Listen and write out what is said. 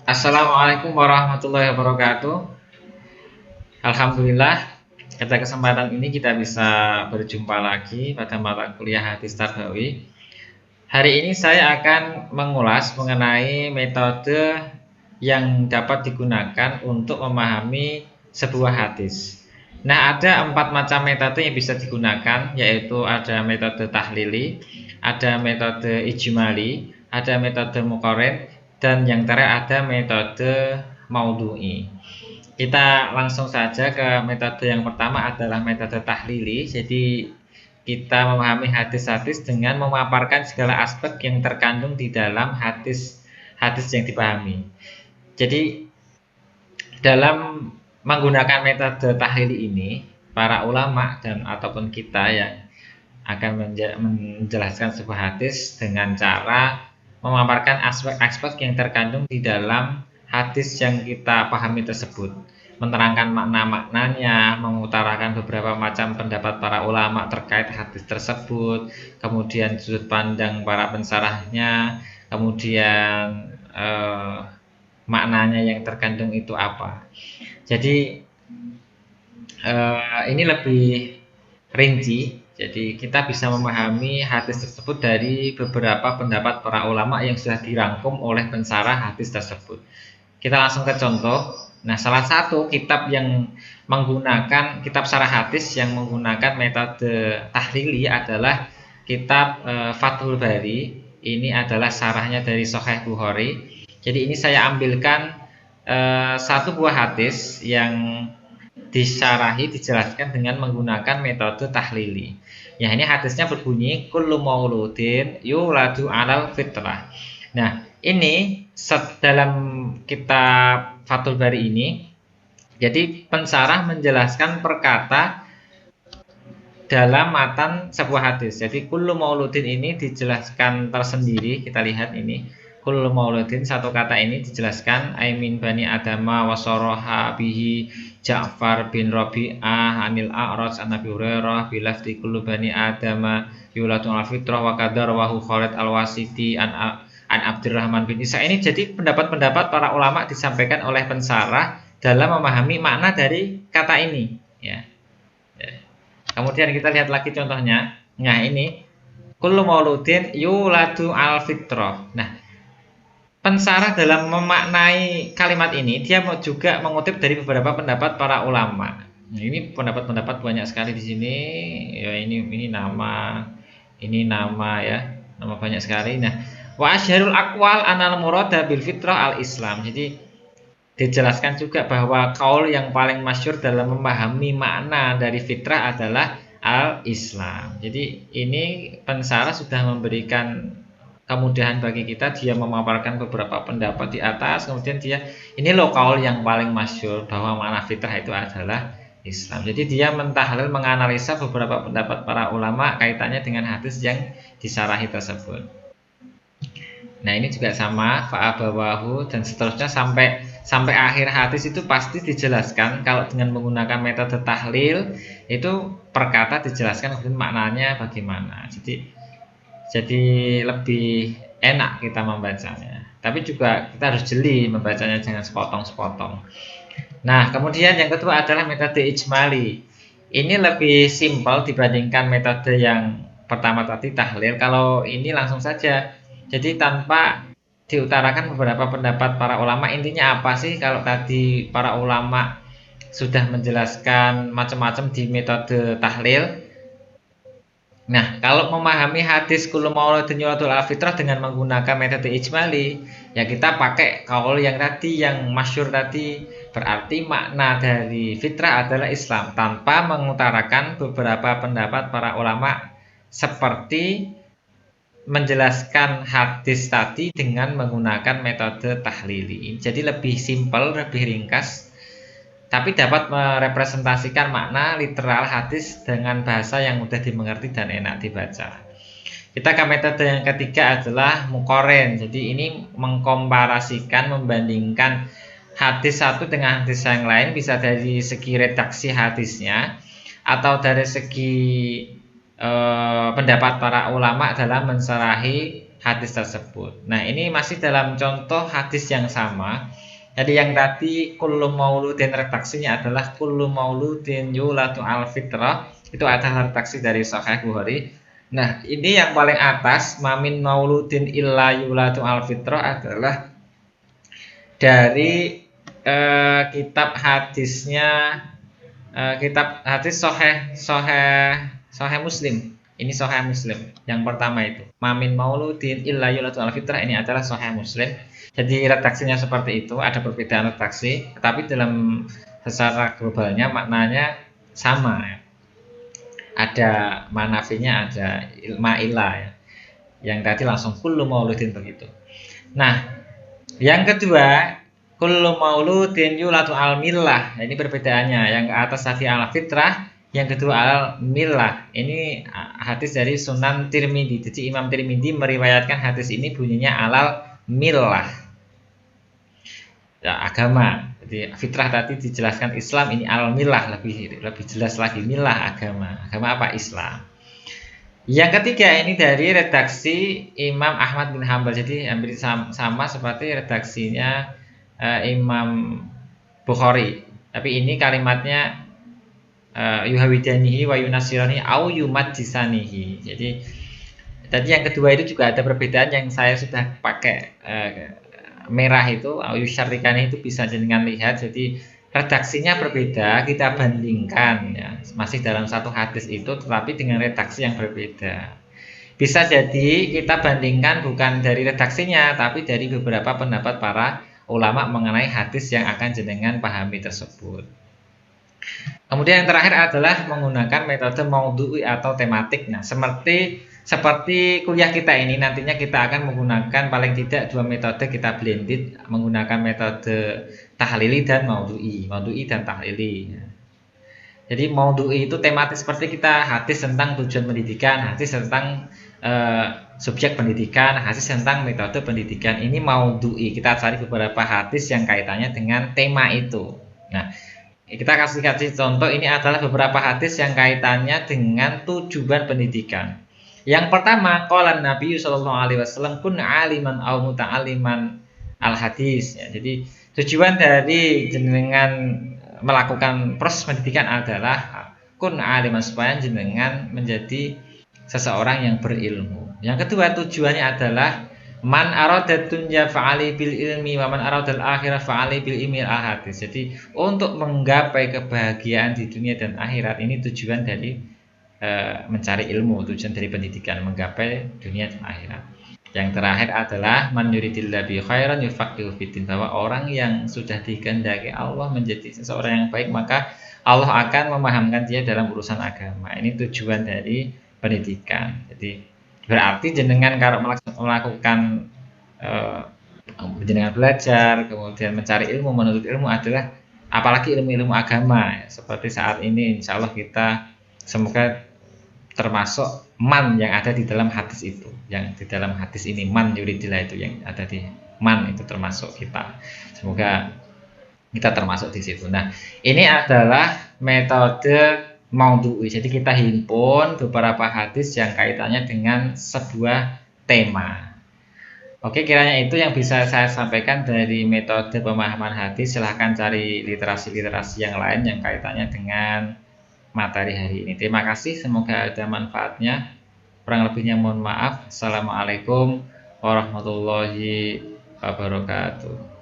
Assalamualaikum warahmatullahi wabarakatuh. Alhamdulillah, pada kesempatan ini kita bisa berjumpa lagi pada mata kuliah Hadis Tarbawi. Hari ini saya akan mengulas mengenai metode yang dapat digunakan untuk memahami sebuah hadis. Nah, ada 4 macam metode yang bisa digunakan, yaitu ada metode tahlili, ada metode ijmali, ada metode muqarrin, dan yang terakhir ada metode maudhu'i. Kita langsung saja ke metode yang pertama adalah metode tahlili. Jadi kita memahami hadis-hadis dengan memaparkan segala aspek yang terkandung di dalam hadis yang dipahami. Jadi dalam menggunakan metode tahlili ini, para ulama dan ataupun kita yang akan menjelaskan sebuah hadis dengan cara memaparkan aspek-aspek yang terkandung di dalam hadis yang kita pahami tersebut, menerangkan makna-maknanya, mengutarakan beberapa macam pendapat para ulama terkait hadis tersebut, kemudian sudut pandang para pensarahnya, kemudian maknanya yang terkandung itu apa. Jadi ini lebih rinci. Jadi kita bisa memahami hadis tersebut dari beberapa pendapat para ulama yang sudah dirangkum oleh pensarah hadis tersebut. Kita langsung ke contoh. Nah, salah satu kitab yang menggunakan kitab syarah hadis yang menggunakan metode tahlili adalah kitab Fathul Bari. Ini adalah syarahnya dari Sahih Bukhari. Jadi ini saya ambilkan satu buah hadis yang disyarahi, dijelaskan dengan menggunakan metode tahlili. Ya, ini hadisnya berbunyi kullu mauludin yuladu alal fitrah. Nah, ini dalam kitab Fathul Bari ini, jadi pensarah menjelaskan perkata dalam matan sebuah hadis. Jadi kullu mauludin ini dijelaskan tersendiri. Kita lihat ini. Kullu mauludin, satu kata ini dijelaskan aimin bani adama wasoroha bihi Ja'far bin Rabi'ah anil A'raj an Nabi Hurairah bilafdi kullu bani adama yulatun al fitrah wa qadar wa Khalid al-Wasiti an Abdurrahman bin Isa. Ini jadi pendapat-pendapat para ulama disampaikan oleh pensarah dalam memahami makna dari kata ini, ya. Kemudian kita lihat lagi contohnya. Nah, ini kullu mauludin yuladu al fitrah. Nah, pensarah dalam memaknai kalimat ini dia juga mengutip dari beberapa pendapat para ulama. Nah, ini pendapat-pendapat banyak sekali di sini. Ya, ini nama ya, nama banyak sekali. Nah, wa asyharul aqwal anal murada bil fitrah al Islam. Jadi dijelaskan juga bahwa kaul yang paling masyhur dalam memahami makna dari fitrah adalah al-Islam. Jadi ini pensarah sudah memberikan kemudahan bagi kita, dia memaparkan beberapa pendapat di atas, kemudian dia ini loh kaul yang paling masyhur bahwa makna fitrah itu adalah Islam. Jadi dia mentahlil, menganalisa beberapa pendapat para ulama kaitannya dengan hadis yang disarahi tersebut. Nah, ini juga sama fa'abawahu dan seterusnya sampai akhir hadis itu pasti dijelaskan. Kalau dengan menggunakan metode tahlil itu perkata dijelaskan kemudian maknanya bagaimana. Jadi lebih enak kita membacanya. Tapi juga kita harus jeli membacanya, jangan sepotong-sepotong. Nah, kemudian yang kedua adalah metode ijmali. Ini lebih simpel dibandingkan metode yang pertama tadi tahlil. Kalau ini langsung saja. Jadi tanpa diutarakan beberapa pendapat para ulama. Intinya apa sih kalau tadi para ulama sudah menjelaskan macam-macam di metode tahlil. Nah, kalau memahami hadis kullu mauludin yuladul al fitrah dengan menggunakan metode ijmali, ya kita pakai kaul yang tadi, yang masyhur tadi, berarti makna dari fitrah adalah Islam tanpa mengutarakan beberapa pendapat para ulama seperti menjelaskan hadis tadi dengan menggunakan metode tahlili. Jadi lebih simpel, lebih ringkas, tapi dapat merepresentasikan makna literal hadis dengan bahasa yang mudah dimengerti dan enak dibaca. Kita ke metode yang ketiga adalah muqarrin. Jadi ini mengkomparasikan, membandingkan hadis satu dengan hadis yang lain, bisa dari segi redaksi hadisnya atau dari segi pendapat para ulama dalam mensarahi hadis tersebut. Nah, ini masih dalam contoh hadis yang sama. Jadi yang tadi kullu mauludin, redaksinya adalah kullu mauludin yulatu al fitrah. Itu adalah redaksi dari Sahih Bukhari. Nah, ini yang paling atas, mamin mauludin illa yulatu al fitrah adalah dari kitab hadisnya, kitab hadis Sahih Muslim. Ini Sahih Muslim. Yang pertama itu, mamin mauludin illa yulatu al fitrah, ini adalah Sahih Muslim. Jadi redaksinya seperti itu, ada perbedaan redaksi, tetapi dalam secara globalnya maknanya sama ya. Ada manafinya, ada ma'ilah ya. Yang tadi langsung kullu mauludin begitu. Nah, yang kedua, kullu mauludin yulatu al millah. Nah, ini perbedaannya. Yang atas tadi al fitrah, yang kedua al millah. Ini hadis dari Sunan Tirmidzi. Jadi Imam Tirmidzi meriwayatkan hadis ini bunyinya alal millah. Ya, agama. Jadi fitrah tadi dijelaskan Islam, ini al millah lebih jelas lagi, millah agama. Agama apa? Islam. Yang ketiga ini dari redaksi Imam Ahmad bin Hambal. Jadi hampir sama seperti redaksinya Imam Bukhari. Tapi ini kalimatnya yuhawidanihi wa yunasirani au yumadjisanihi. Jadi tadi yang kedua itu juga ada perbedaan yang saya sudah pakai merah itu, au yusyarikani itu bisa jenengan lihat. Jadi redaksinya berbeda, kita bandingkan ya, masih dalam satu hadis itu tetapi dengan redaksi yang berbeda. Bisa jadi kita bandingkan bukan dari redaksinya tapi dari beberapa pendapat para ulama mengenai hadis yang akan jenengan pahami tersebut. Kemudian yang terakhir adalah menggunakan metode maudhu'i atau tematik. Nah, seperti kuliah kita ini nantinya kita akan menggunakan paling tidak dua metode, kita blended menggunakan metode tahlili dan maudhu'i dan tahlili. Jadi maudhu'i itu tematis seperti kita hadis tentang tujuan pendidikan, hadis tentang subjek pendidikan, hadis tentang metode pendidikan. Ini maudhu'i, kita cari beberapa hadis yang kaitannya dengan tema itu. Nah, kita kasih contoh, ini adalah beberapa hadis yang kaitannya dengan tujuan pendidikan. Yang pertama, qala Nabi sallallahu alaihi wasallam kun aliman aw muta'alliman al hadis ya. Jadi tujuan dari jenengan melakukan proses pendidikan adalah kun aliman, supaya jenengan menjadi seseorang yang berilmu. Yang kedua tujuannya adalah man arada dunya fa'ali bil ilmi wa man arada al akhirah fa'ali bil ilmi al hadis. Jadi untuk menggapai kebahagiaan di dunia dan akhirat, ini tujuan dari mencari ilmu, tujuan dari pendidikan menggapai dunia dan akhirat. Yang terakhir adalah man yuridillahu bi khairan yufaqihu fiddin, bahwa orang yang sudah dikehendaki Allah menjadi seseorang yang baik, maka Allah akan memahamkan dia dalam urusan agama. Ini tujuan dari pendidikan. Jadi berarti jenengan kalau melakukan jenengan belajar, kemudian mencari ilmu, menuntut ilmu adalah apalagi ilmu-ilmu agama ya, seperti saat ini insya Allah kita semoga termasuk man yang ada di dalam hadis itu, yang di dalam hadis ini man yuridillah itu yang ada di man itu termasuk kita, semoga kita termasuk di situ. Nah, ini adalah metode maudhu'i. Jadi kita himpun beberapa hadis yang kaitannya dengan sebuah tema. Oke, kiranya itu yang bisa saya sampaikan dari metode pemahaman hadis. Silahkan cari literasi-literasi yang lain yang kaitannya dengan materi hari ini. Terima kasih, semoga ada manfaatnya. Kurang lebihnya mohon maaf. Assalamualaikum warahmatullahi wabarakatuh.